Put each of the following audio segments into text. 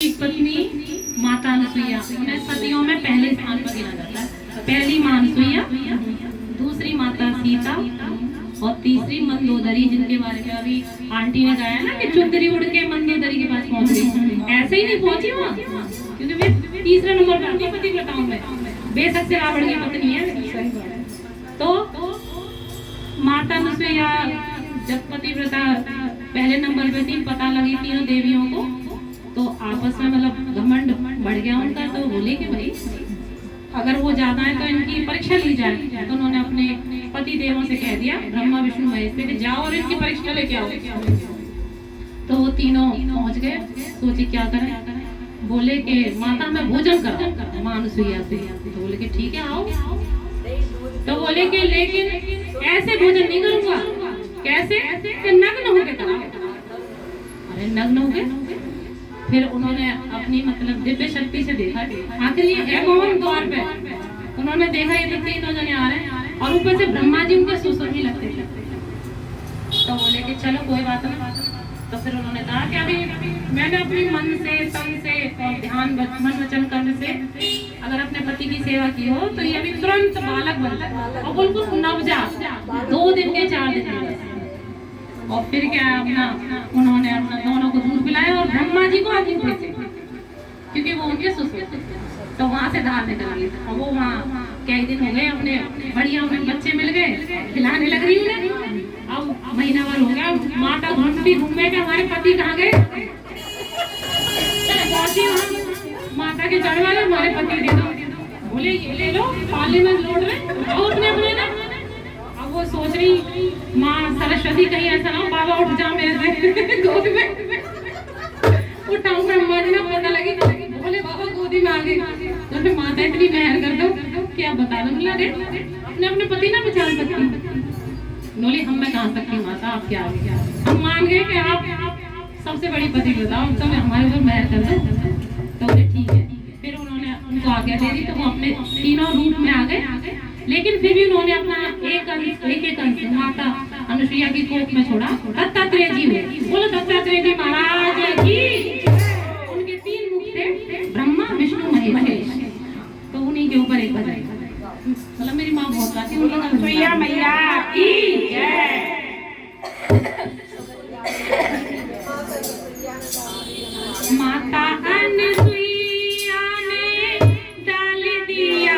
एक पत्नी माता अनसुईया उन्हें सतियों में पहले स्थान पर गिना जाता है। पहली मां अनसुईया, दूसरी माता सीता और तीसरी मंदोदरी, जिनके बारे में अभी आंटी ने गाया ना कि चुंदरी उड़ के मंदोदरी के पास पहुंच गई। ऐसे ही नहीं पहुंची वहाँ, क्योंकि वे तीसरे नंबर पर आती पतिव्रताओं में, बेशक से रावण की पत्नी है। तो माता अनसुईया जब पतिव्रता पहले नंबर पे थी, पता लगी तीनों देवियों को, तो आपस में मतलब घमंड बढ़ गया उनका। तो बोले कि भाई अगर वो ज्यादा है तो इनकी परीक्षा ली जाए। तो उन्होंने अपने पति देवों से कह दिया, ब्रह्मा विष्णु महेश से, कि जाओ और इनकी परीक्षा लेके आओ। तो वो तीनों पहुंच गए, सोची क्या करें। बोले कि माता मैं भोजन कराऊं मां अनसुईया से। तो बोले कि ठीक है आओ। तो बोले कि लेकिन ऐसे भोजन नहीं करूंगा। कैसे? नग्न होके करा। अरे नग्न हो गए। फिर उन्होंने अपनी मतलब दिव्य शक्ति से देखा आखिर ये है कौन द्वार पे। उन्होंने देखा ये तो तीनों जने आ रहे हैं और ऊपर से ब्रह्मा जी उनके ससुर भी लगते थे। तो बोले कि चलो कोई बात नहीं। तो फिर उन्होंने कहा कि अभी मैंने अपने मन से, तन से और ध्यान मन वचन करने से अगर अपने पति की सेवा की हो तो ये अभी तुरंत बालक बनता है और बिल्कुल नवजात, 2 दिन के 4 दिन के। और फिर क्या अपना उन्होंने अपना दोनों को दूध पिलाया और ब्रह्मा जी को आगे भेजे, क्योंकि वो उनके ससुर थे। तो वहां से धार निकल गई। और वो वहाँ कई दिन हो गए, अपने बढ़िया उन्हें बच्चे मिल गए, खिलाने लग रही उन्हें। अब महीना भर हो गया, माता घूमती घूमे के हमारे पति कहाँ गए। माता के चढ़ वाले हमारे पति दे दो। बोले ये ले लो, पाले में लौट रहे और अपने अपने ना। अब वो सोच रही माँ सरस्वती कहीं ऐसा ना हो बाबा उठ जाओ मेरे गोद में। उठाऊं ब्रह्मा जी ने पता लगी, बोले बाबा गोदी में आ गए। तो फिर माता इतनी मेहर कर दो कि आप बता दो लगे अपने अपने पति ना पहचान सकती। बोले हम मैं कहा सकती माता, आप क्या हम मान गए कि आप सबसे बड़ी पति बताओ, तो हमारे ऊपर मेहर कर दो। तो बोले ठीक है। फिर उन्होंने उनको आज्ञा दे दी। तो वो अपने तीनों रूप में आ गए, लेकिन फिर भी उन्होंने अपना एक अंश माता अनसुईया की कोख में छोड़ा। दत्तात्रेय जी हुए। बोलो दत्तात्रेय जी महाराज की। उनके 3 मुख थे, ब्रह्मा विष्णु महेश। तो उन्हीं के ऊपर एक बजाई। मतलब मेरी माँ बहुत गाती है, उनका अनसुईया मैया की जय। माता अनसुईया ने डाल दिया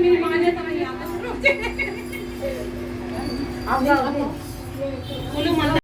मेरी माँ ने तो नहीं आता। अब